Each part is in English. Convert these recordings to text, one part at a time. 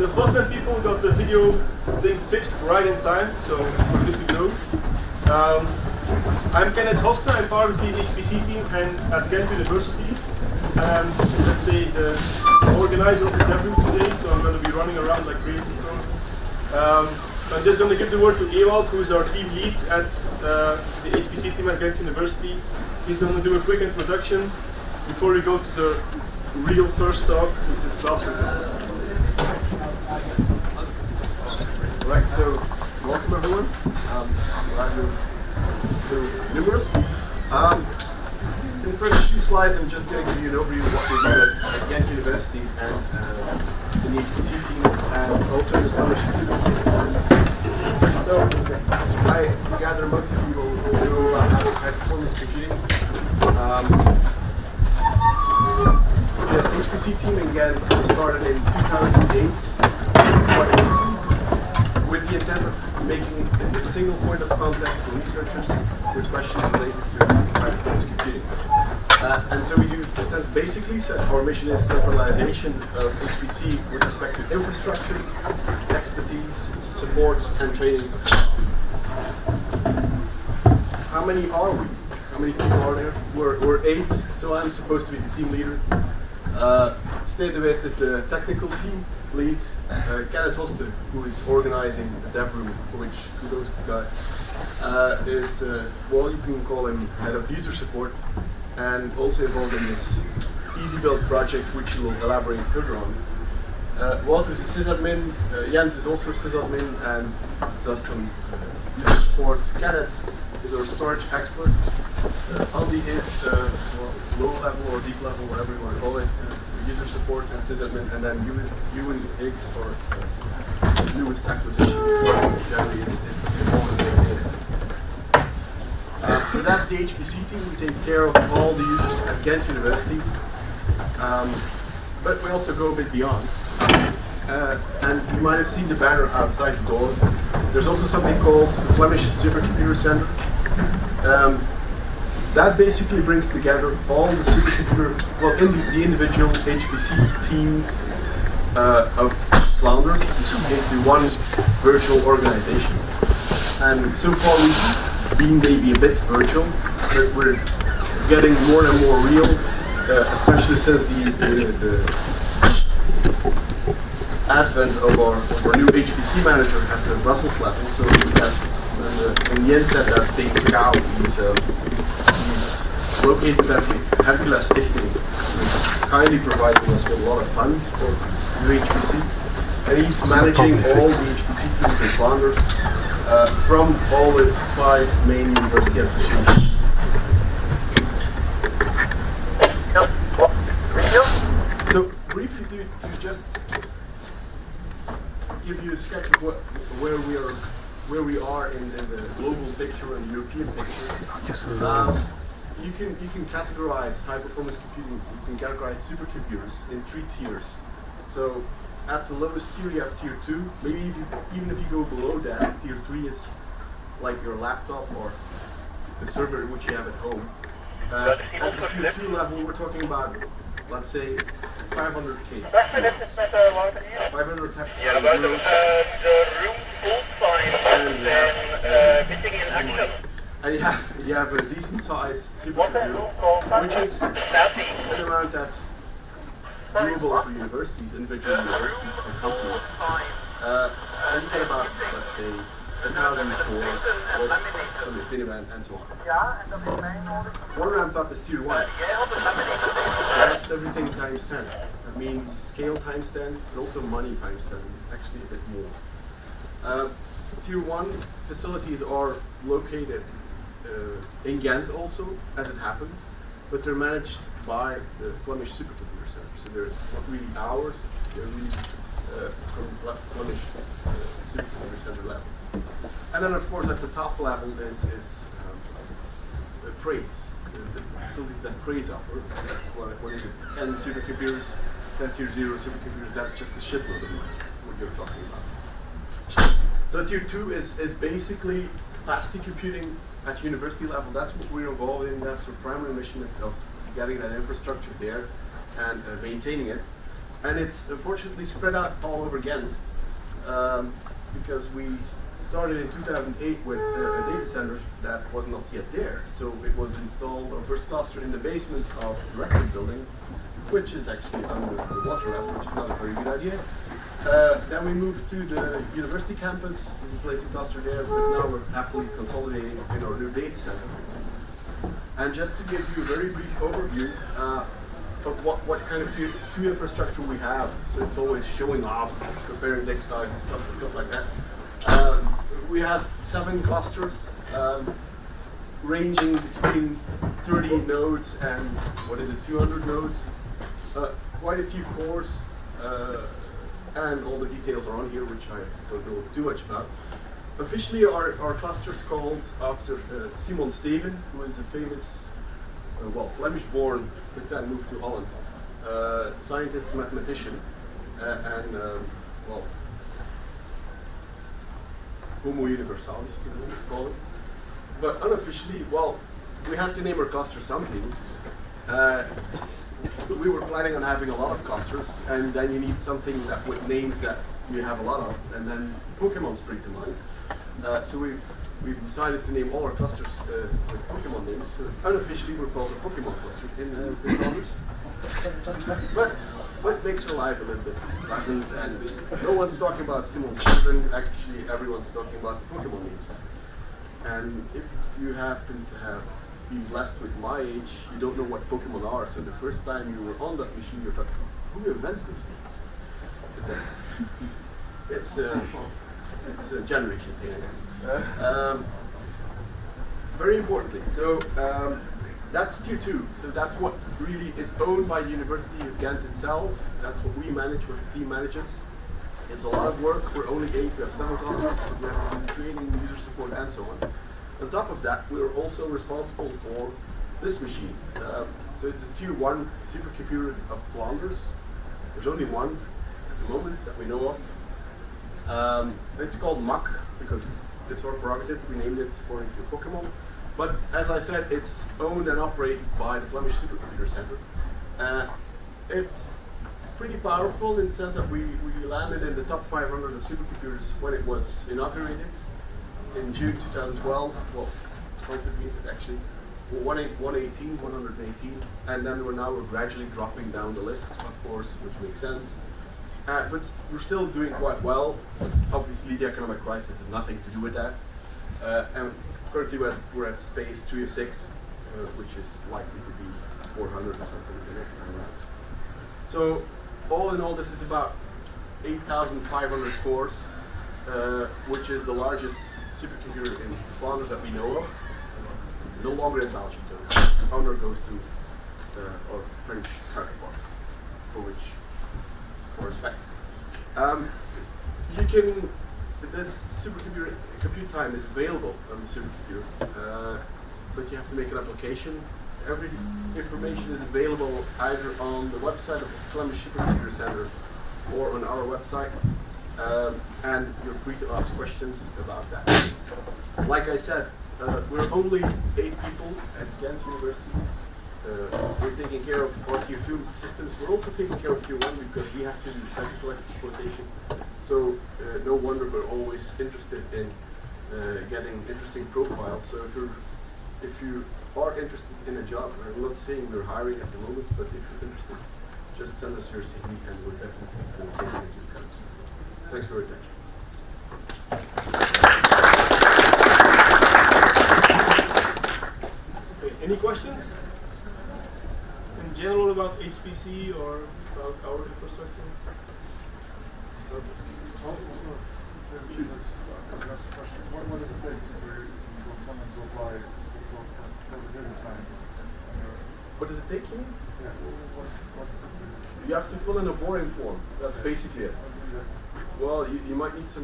the Fosdem people got the video thing fixed right in time, so we're good to go. I'm Kenneth Hoste, I'm part of the HPC team and at Ghent University. Let's say the organizer of the devroom today, so I'm going to be running around like crazy. I'm just going to give the word to Ewald, who is our team lead at the HPC team at Ghent University. He's going to do a quick introduction before we go to the real first talk, which is classroom. Right, so welcome everyone. Glad you're so numerous. In the first few slides, I'm just going to give you an overview of what we do at Ghent University and in the HPC team, and also in the Flemish Supercomputer Centre. So, I gather most of you will know about high performance computing. The HPC team in Ghent was started in 2008, quite recent, with the intent of making it a single point of contact for researchers with questions related to high performance computing. And so we do, basically, our mission is centralization of HPC with respect to infrastructure, expertise, support, and training of staff. How many are we? How many people are there? We're 8, so I'm supposed to be the team leader. State of it is the technical team lead, Kenneth Hoste, who is organizing the devroom, for which kudos to the guy, is, well, you can call him head of user support, and also involved in this easy build project, which he will elaborate further on. Walter is a sysadmin, Jens is also a sysadmin and does some user support. Kenneth is our storage expert. Andy is low level or deep level, whatever you want to call it, user support and sysadmin, and then Ewan Higgs, or newest acquisition, generally is involved in data. So that's the HPC team. We take care of all the users at Ghent University, but we also go a bit beyond. And you might have seen the banner outside the door. There's also something called the Flemish Supercomputer Centre. That basically brings together all the supercomputer, well, the individual HPC teams of Flanders into one virtual organization. And so far we've been maybe a bit virtual, but we're getting more and more real, especially since the advent of our new HPC manager at the Brussels level. So that's, when Jens said that state Scout, he's located at the Hercules Stichting, who's kindly providing us with a lot of funds for new HPC. And he's managing all the HPC teams in Flanders from all the 5 main university associations. So briefly to just give you a sketch of where we are in the global picture and the European picture. You can categorize high performance computing. You can categorize supercomputers in 3 tiers. So at the lowest tier you have tier 2. Maybe even if you go below that, tier 3 is like your laptop or the server which you have at home. At the tier 2 level, we're talking about, let's say, 500k. 500 euros. And you have a decent size supercomputer, which is an amount that's doable for universities, individual universities and companies. And you get about, let's say, 1,000 cores, some InfiniBand, and so on. One ramp up is tier 1. That's everything times 10. That means scale times 10, but also money times 10, actually a bit more. Tier 1 facilities are located in Ghent also, as it happens, but they're managed by the Flemish Supercomputer Centre. So they're not really ours, they're really from Flemish Supercomputer Centre level. And then of course at the top level is Praise, the facilities that Praise offer. That's what is it, 10 supercomputers, 10 tier 0 supercomputers, that's just a shitload of money, what you're talking about. So tier 2 is basically capacity computing at university level. That's what we're involved in. That's our primary mission of getting that infrastructure there and maintaining it. And it's unfortunately spread out all over Ghent, because we started in 2008 with a data center that was not yet there. So it was installed, our first cluster, in the basement of the record building, which is actually under the water level, which is not a very good idea. Then we moved to the university campus, placed a cluster there, but now we're happily consolidating in our new data center. And just to give you a very brief overview of what kind of two infrastructure we have, so it's always showing off, comparing deck size and stuff like that. We have 7 clusters, ranging between 30 nodes and 200 nodes. Quite a few cores, and all the details are on here, which I don't know too much about. Officially, our cluster is called after Simon Steven, who is a famous, Flemish-born, but then moved to Holland, scientist, mathematician, and Homo universalis, you can almost call it. But unofficially, we had to name our cluster something. We were planning on having a lot of clusters, and then you need something that with names that you have a lot of, and then Pokemon spring to mind. So we've decided to name all our clusters with Pokemon names. So unofficially, we're called a Pokemon cluster in the founders. But makes your life a little bit pleasant, and no one's talking about Simon Steven. Actually, everyone's talking about the Pokemon names. And if you happen to be blessed with my age, you don't know what Pokemon are. So the first time you were on that machine, you're talking, who invents those names? It's a generation thing, I guess. Very importantly, so that's tier 2. So that's what really is owned by the University of Ghent itself. That's what we manage, what the team manages. It's a lot of work. We're only 8. We have 7 clusters. We have to do training, user support, and so on. On top of that, we're also responsible for this machine. So it's a tier 1 supercomputer of Flanders. There's only one at the moment that we know of. It's called Mach because it's our prerogative. We named it according to Pokemon. But as I said, it's owned and operated by the Flemish Supercomputer Centre. It's pretty powerful in the sense that we landed in the top 500 of supercomputers when it was inaugurated in June 2012. Well, once it beat it actually. 118, and then we're gradually dropping down the list, of course, which makes sense. But we're still doing quite well. Obviously, the economic crisis has nothing to do with that. And currently, we're at space 306, which is likely to be 400 or something the next time around. So, all in all, this is about 8,500 cores, which is the largest supercomputer in Flanders that we know of. No longer in Belgium, though. The founder goes to our French counterparts, for respect. This supercomputer compute time is available on the supercomputer, but you have to make an application. Every information is available either on the website of the Flemish Supercomputer Centre or on our website, and you're free to ask questions about that. Like I said, we're only 8 people at Ghent University. We're taking care of our tier 2 systems. We're also taking care of tier 1 because we have to do technical exploitation. So no wonder we're always interested in getting interesting profiles. So if you are interested in a job, I'm not saying we're hiring at the moment, but if you're interested, just send us your CV and we're definitely going to take it into account. Thanks for your attention. Any questions? In general about HPC or about our infrastructure? What does it take for someone to apply for the data science? What does it take you? Yeah. You have to fill in a boring form. That's basically it. Well, you might need to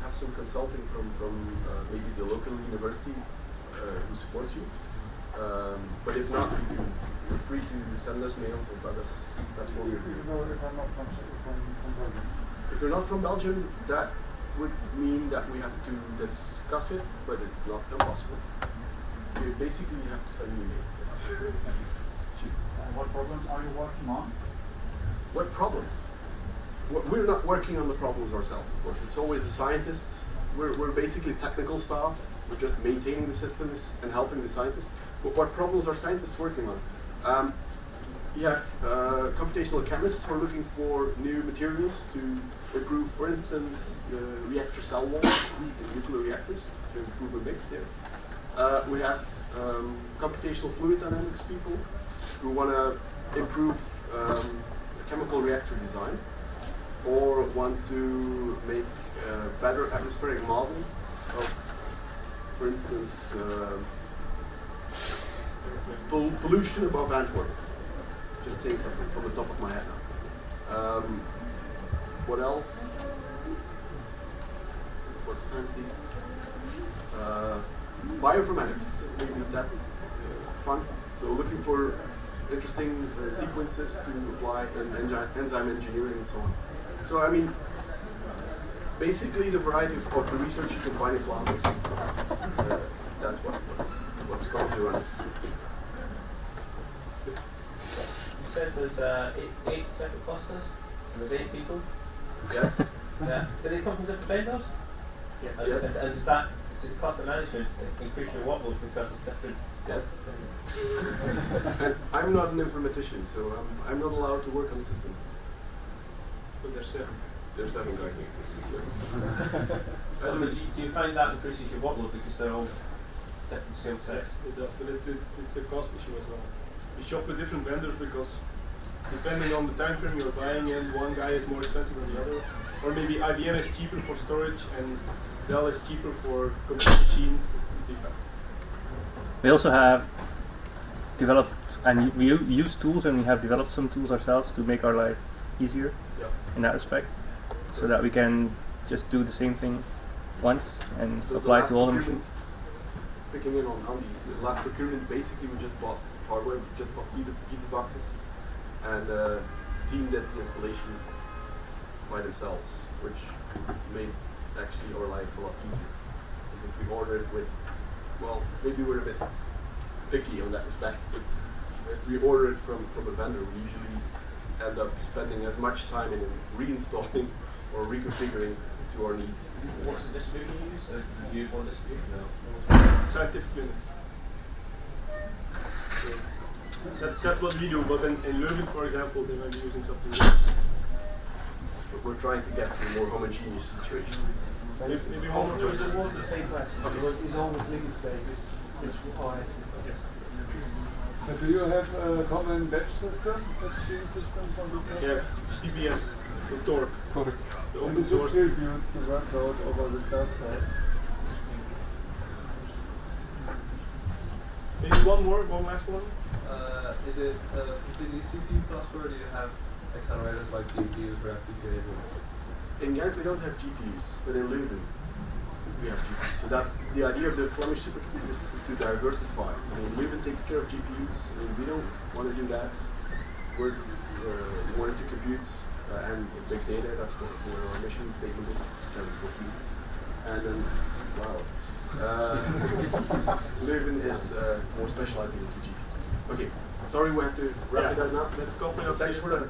have some consulting from maybe the local university who supports you. But if not, you're free to send us mails or letters. That's what we're doing. If I'm not from Belgium. If you're not from Belgium, that would mean that we have to discuss it, but it's not impossible. You basically have to send an email. Yes. What problems are you working on? what problems? We're not working on the problems ourselves, of course. It's always the scientists. We're basically technical staff. We're just maintaining the systems and helping the scientists. But what problems are scientists working on? You have computational chemists who are looking for new materials to improve, for instance, the reactor cell wall in nuclear reactors, to improve the mix there. We have computational fluid dynamics people who want to improve chemical reactor design, or want to make a better atmospheric model of, for instance, pollution above Antwerp. Just saying something from the top of my head now. What else? What's fancy? Bioinformatics. Maybe that's fun. So looking for interesting sequences to apply in enzyme engineering and so on. So I mean, basically the variety of the research you can find in Flanders. That's what's currently running. You said there's 8 separate clusters, and there's 8 people. Yes. Yeah. Do they come from different vendors? Yes. And, Yes. and does the cluster management increase your workload because it's different? Yes. And I'm not an informatician, so I'm not allowed to work on the systems. So there's 7. There's 7 guys. Do you find that increases your workload because they're all different skill sets? Yes, it does, but it's a cost issue as well. We shop with different vendors because depending on the time frame you're buying in, one guy is more expensive than the other. Or maybe IBM is cheaper for storage and Dell is cheaper for computer machines. It depends. We also have developed, and we use tools, and we have developed some tools ourselves to make our life easier in that respect, so that we can just do the same thing once and So apply to all the machines. Picking in on the last procurement, basically we just bought hardware, we just bought pizza boxes, and team did the installation by themselves, which made actually our life a lot easier. Because if we order it with, well, maybe we're a bit picky on that respect, but if we order it from a vendor, we usually end up spending as much time in reinstalling or reconfiguring to our needs. What's the distribution you use? Do you use one distribution? No. Scientific Linux. So that's what we do, but in Leuven, for example, they might be using something else. But we're trying to get to a more homogeneous situation. Maybe one more question. It was the same question. It's always Linux based. It's OS. Yes. But do you have a common batch system, batch system from the Yeah, PBS, the Torque, the and open it source. distributes the workload over the cluster. Maybe one last one. Is it completely CPU cluster, or do you have accelerators like GPUs or FPGA boards? In Ghent we don't have GPUs, but in Leuven we have GPUs. So that's the idea of the Flemish Supercomputer Centre, to diversify. I mean, Leuven takes care of GPUs, I mean, we don't want to do that. We're more into compute and big data, that's what our mission statement is. That is what we do. And then, wow. Leuven is more specializing into GPUs. Okay, sorry we have to wrap it up now. Let's copy up. Thanks for that.